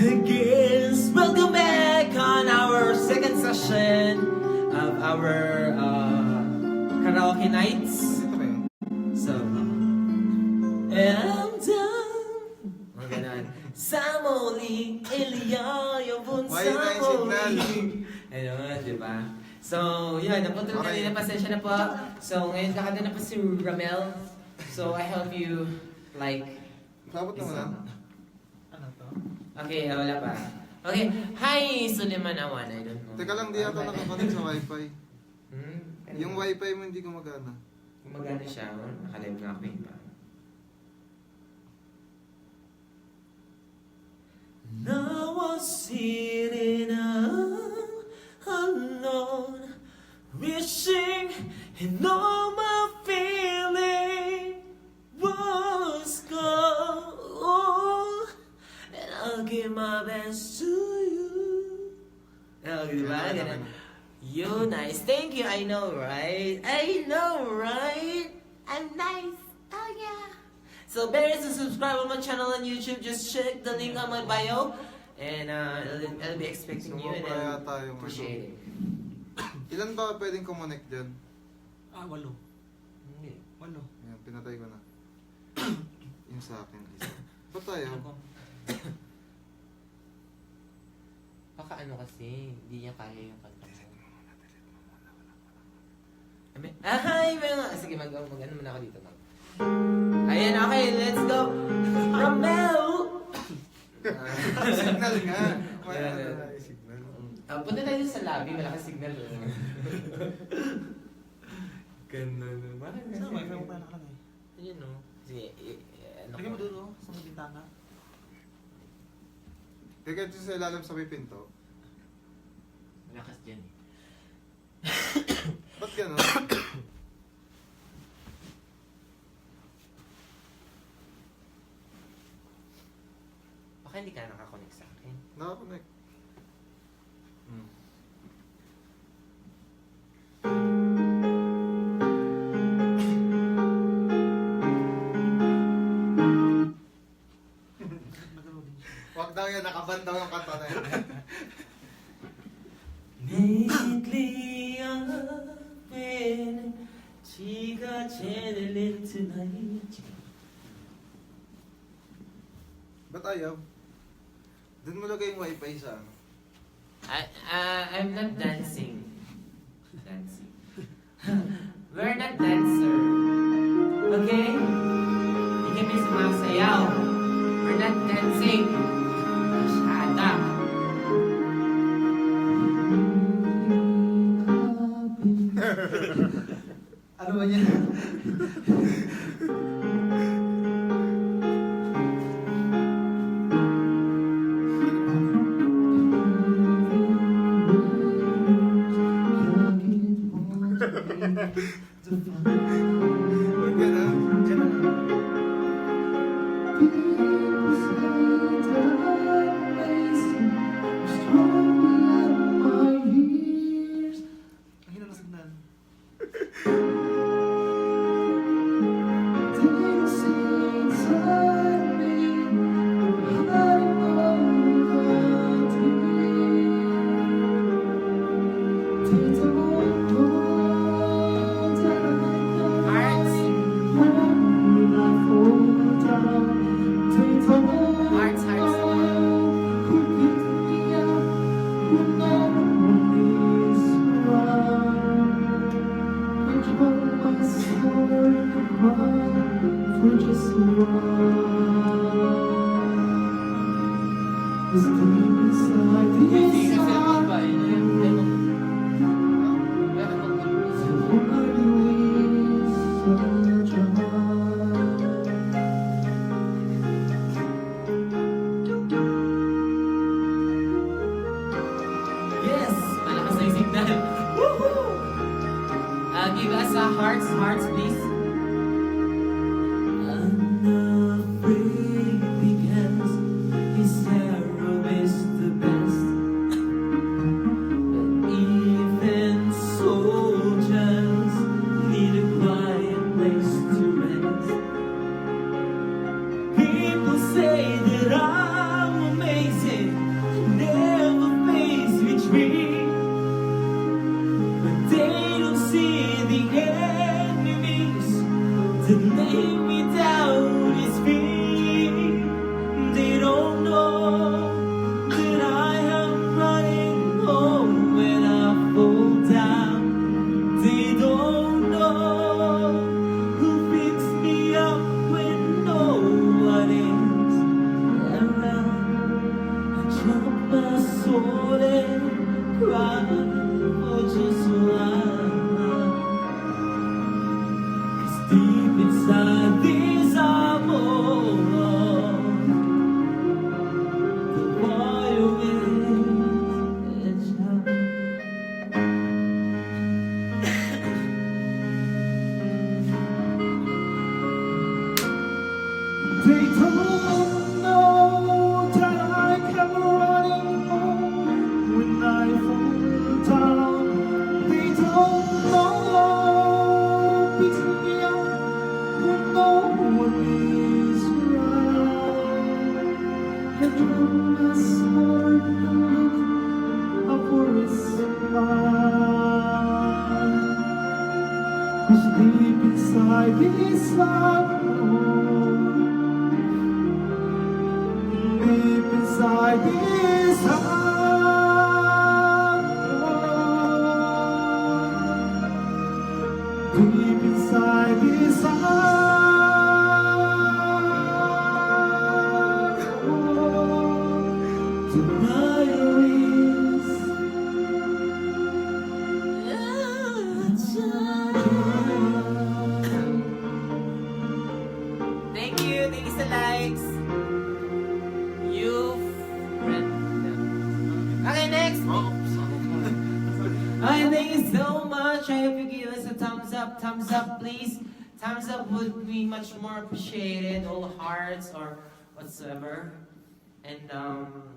Again, welcome back on our second session of our karaoke nights. So, I'm done. Mga ganon. Sa muli, Ilya, yung bunsa muli. Ayun, di ba? So, yun, napunta na kanina, pasensya na po. So, ngayon kakanta na po si Ramel. So, I hope you like. Sabot na wala. Ano to? Okay, wala pa. Okay, hi Suleiman Awan, I don't know. Teka lang, di ako nakakonect sa wifi. Hmm? Yung wifi mo hindi gumagana. Gumagana siya, nakalive nga ako yun pa. Now I'm sitting alone, wishing and all my feeling was gone, and I'll give my best to you. Oh, diba? Ganun. You nice. Thank you. I know, right? I know, right? I'm nice. Oh, yeah. So, better to subscribe on my channel on YouTube. Just check the link on my bio. And I'll be expecting you and I'll appreciate it. Ilan ba pwedeng kumonect dyan? 8. Hindi. 8. Ayan, pinatay ko na. Yung sa akin, isa. Ba't tayo? Baka ano kasi, hindi niya kaya yung kanta mo. Ay, mga... Sige, mag-ano muna ako dito. Ayan, okay, let's go! Ramel! Signal nga. Wala na signal. Punta tayo sa lobby, malakas signal. Ganda naman. Saan wifi mo pa nakalagay? Ayun no. Sige, ano Lagay mo doon oh, sa may bintana. Teka, dito sa ilalim sa may pinto. Malakas dyan eh. Ba't gano'n? Baka hindi ka nakakonect sa akin. Nakakonect. Wag daw yan, nakaban daw yung kanta na yan. Lately I've been chica channeling tonight. Ba't ayaw? Doon mo lagay yung wifi sa ano? I'm not dancing. Dancing. We're not dancer. Okay? Hindi kami sumasayaw. We're not dancing. Masyada. Ano ba yan? Ba't gano'n? Ang hina ng signal. Hearts. Hearts, hearts. Hindi ka cellphone ba? Yes! Malakas na yung signal. Woohoo! Give us hearts, please. I'm afraid because his arrow is for just a while. 'Cause deep inside these eyeballs, the fire is hot. They don't know that I come running home when I fall down. They don't know picks me up when no one is around. And when my smart look up for a smile, 'cause deep inside this heart, deep inside this heart, deep inside this heart, the fire is Thank you sa likes. You okay, next. Okay, thank you so much. I hope you give us a thumbs up, please. Thumbs up would be much more appreciated. All hearts or whatsoever. And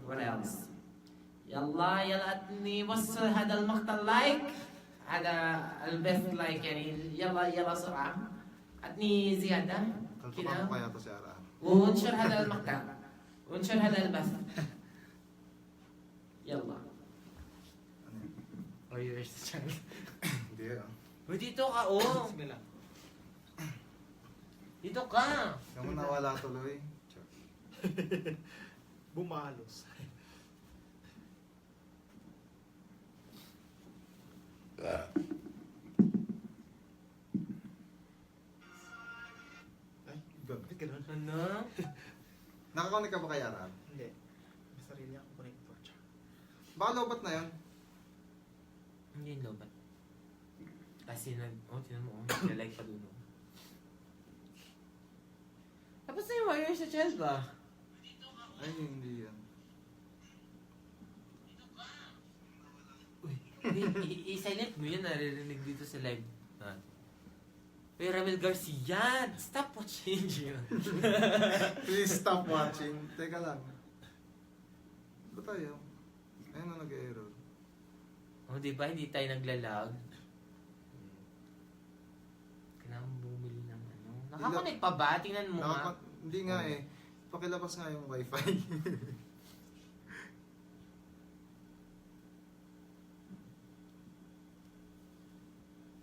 what else? يلا اتني وصل هذا المقطع لايك. هذا البث لايك يعني يلا سرعة. اتني زيادة Kaltukan كده. ko kaya to si Ara. وانشر هذا المقطع وانشر هذا البث يلا Ano yun? Oh, yours channel. Hindi ah. Dito ka, oh. Dito ka. Yung nawala tuloy. Check. bumalos. Ay, bakit ganun? Ano? Nakakonek ka ba kay Ara? Hindi. May sarili akong connector. Tsaka. Baka lobat na yun. Hindi yung lobat. Kasi tinan mo, nalike pa dun. Oh. Tapos na yung wire sa chest ba? Ay, hindi yan. I-silent mo yun, naririnig dito sa live. Pero Ramel Garcia, stop watching yun. Please stop watching. Teka lang. Ba tayo? Ayun na nag-error. Oh, di ba? Hindi tayo naglalag. Kailangan bumili ng ano. Nakakonect pa ba? Tingnan mo nga. Hindi nga eh. Pakilabas nga yung wifi.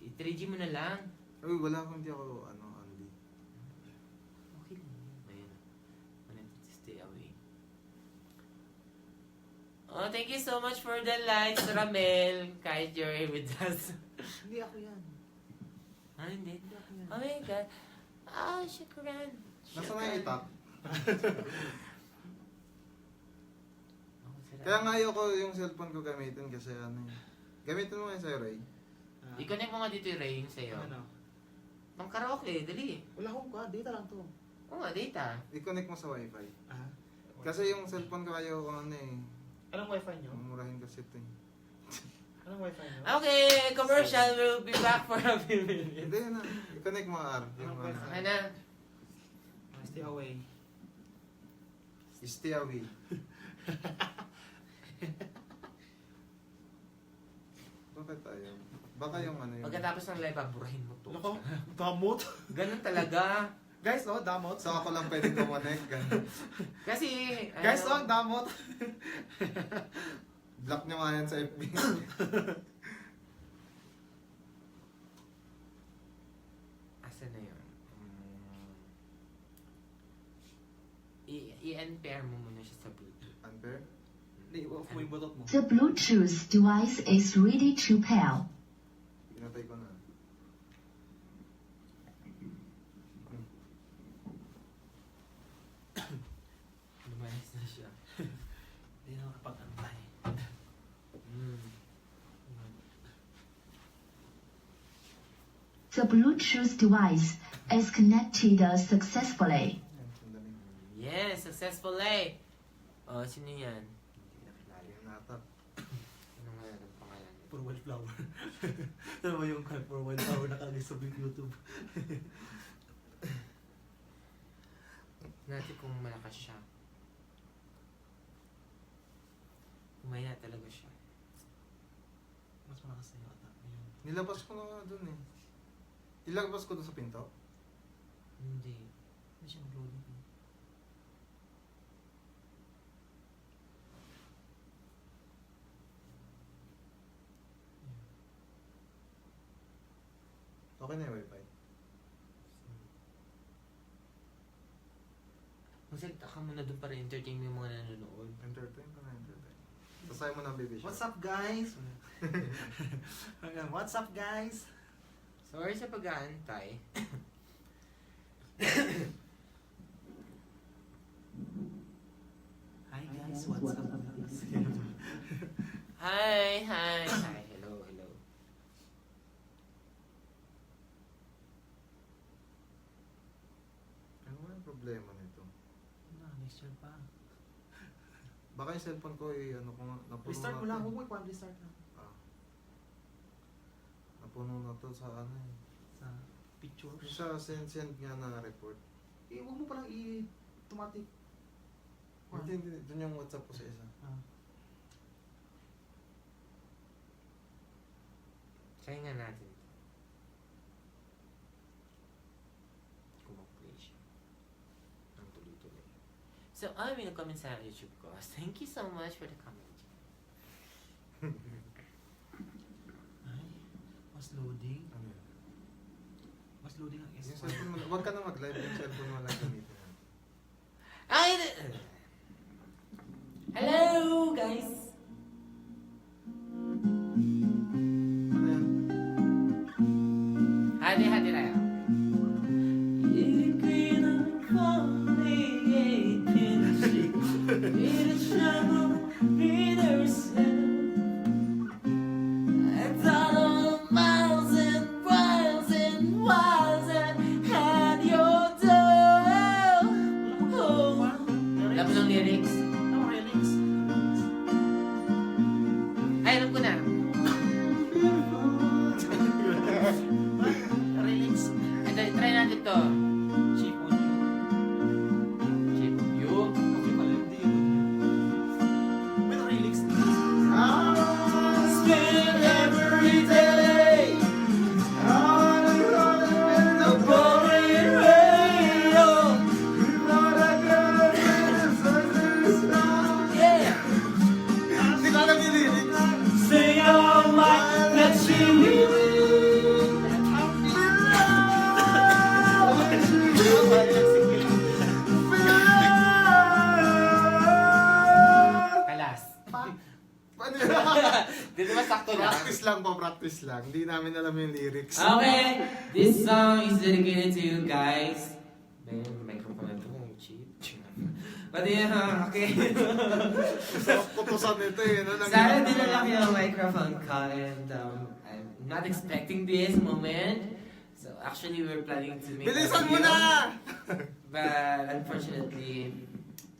I-3G mo na lang. Uy, wala akong hindi ako, Andy. Okay lang yun. Ayun. Wanted to stay away. Oh, thank you so much for the likes, Ramel. Kahit you're here with us. Hindi ako yan. Ah, hindi. Hindi ako yan. Oh my God. Ah, shukran. Nasaan na yung itak? Oh, sarap. Kaya nga ayoko yung cellphone ko gamitin kasi ano eh. Gamitin mo nga sa'yo, Ray. I-connect mo nga dito yung Ray yung sa'yo. Ano? Pang karaoke, dali. Wala akong data lang to. Oo nga, data. I-connect mo sa wifi. Ah? Kasi yung cellphone ko ayaw ko ano eh. Anong wifi nyo? Mamurahin kasi ito eh. Anong wifi nyo? Okay, commercial. We'll be back for a few minutes. Hindi na. I-connect mo R. Yung Anong wifi? ano. Ano? Stay away. Stay away. Bakit tayo? Baka yung ano yun. Pagkatapos ng live, baburahin mo to. Lako, damot. Ganun talaga. Guys, oh, damot. So ako lang pwede kumonek. Ganun. Kasi, Guys, oh, damot. Block nyo nga yan sa FB. Asa na yun? I-unpair mo muna siya sa Bluetooth. Unfair? Hindi, off mo yung butot mo. The Bluetooth device is ready to pair. Pinatay ko na. Lumayas na siya. Hindi na makapag-antay. The Bluetooth device is connected successfully. Sandali. Yes, successful eh. Oh, sino yan? Hindi na kilala yung nata. Ano nga ang pangalan? For wildflower. Ano mo yung for wildflower nakalagay sa YouTube? Natin kung malakas siya. Umaya talaga siya. Mas malakas na yata. Ayun. Nilabas ko na nga dun eh. Ilabas ko dun sa pinto? Hindi. Hindi siya mag-loading. Okay na yung wifi. Magsalita ka muna doon para entertain mo yung mga nanonood. Entertain ka na, entertain. Tasay mo na baby siya. What's up guys? Ayan, what's up guys? Sorry sa pag-aantay. Hi guys, what's up guys? Hi, hi, hi. Hello, hello. Ano ba yung problema nito? Next year pa. Baka yung cellphone ko eh, ano ko nga, napuno Restart mo na lang, to. huwag mo i-restart lang. Ah. Napuno na to sa ano eh. Sa pictures. Yung sa send nga na report. Eh, huwag mo palang i-automatic. Hindi, hindi. Doon yung WhatsApp ko sa isa. Ah. Try nga natin. Kung mag-play siya. Ang tuloy-tuloy. So, may nag-comment sa YouTube ko. Thank you so much for the comment. Ay, mas loading. Ano yun? Mas loading ang Yung S1. cellphone mo, huwag ka na mag-live. Yung cellphone mo lang gamitin. Ay! Hello, guys! Ano yan? Hadi tayo. Alam mo ng lyrics? Ano, relics? Ay, alam ko na. Relics. Ito, try natin to. Shape on you. Shape of you. Okay pala, hindi yun. May relics na. Spend every day on the road with the pouring rain. Yeah. Hindi ko alam yung lyrics. Say I might let you Kalas. Paano yun? Dito ba sakto lang? Practice lang po, practice lang. Hindi namin alam yung lyrics. Okay, this song is dedicated to you guys. May microphone na ito. Cheap. But yeah, okay. Sarap putusan nito eh. No? Sana din na lang yung microphone ko and I'm not expecting this moment. So actually we're planning to make Bilisan a mo video. na! But unfortunately,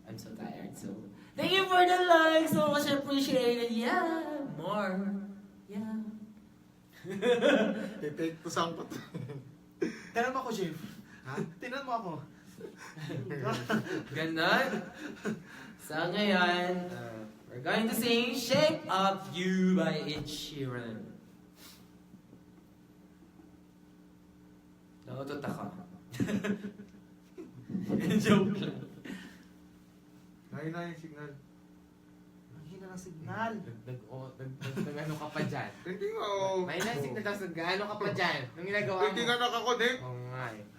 I'm so tired. So thank you for the like, so much appreciated. Yeah, more. Yeah. Pipektusan ko to. Tinan mo ako, Jeff. Ha? Tinan mo ako. Ganon. So ngayon, we're going to sing "Shape of You" by Ed Sheeran. Nautot ako. Joke lang. Mahina yung signal. Ang hina ng signal. Nag-ano ka pa dyan? Hindi nga oh. May nasignal tapos nag-ano ka pa dyan? Nung ginagawa mo? Hindi nga nakakonect. Oo nga eh.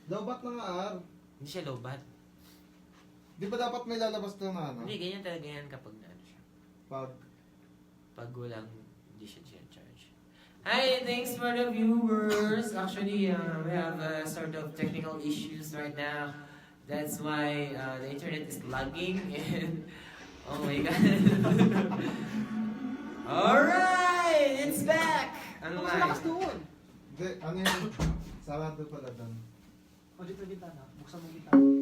Dapat na nga R. Hindi siya low-bat. Di ba dapat may lalabas na ano? Hindi, ganyan talaga yan kapag ano siya. Pag Walang, hindi siya charge. Hi, thanks for the viewers. Actually, we have sort of technical issues right now. That's why the internet is lagging and oh my god. Alright! It's back! Ano Mas nga malakas eh? doon. Hindi, ano yan? Sarado pala doon. O, dito bintana. Buksan mo bintana.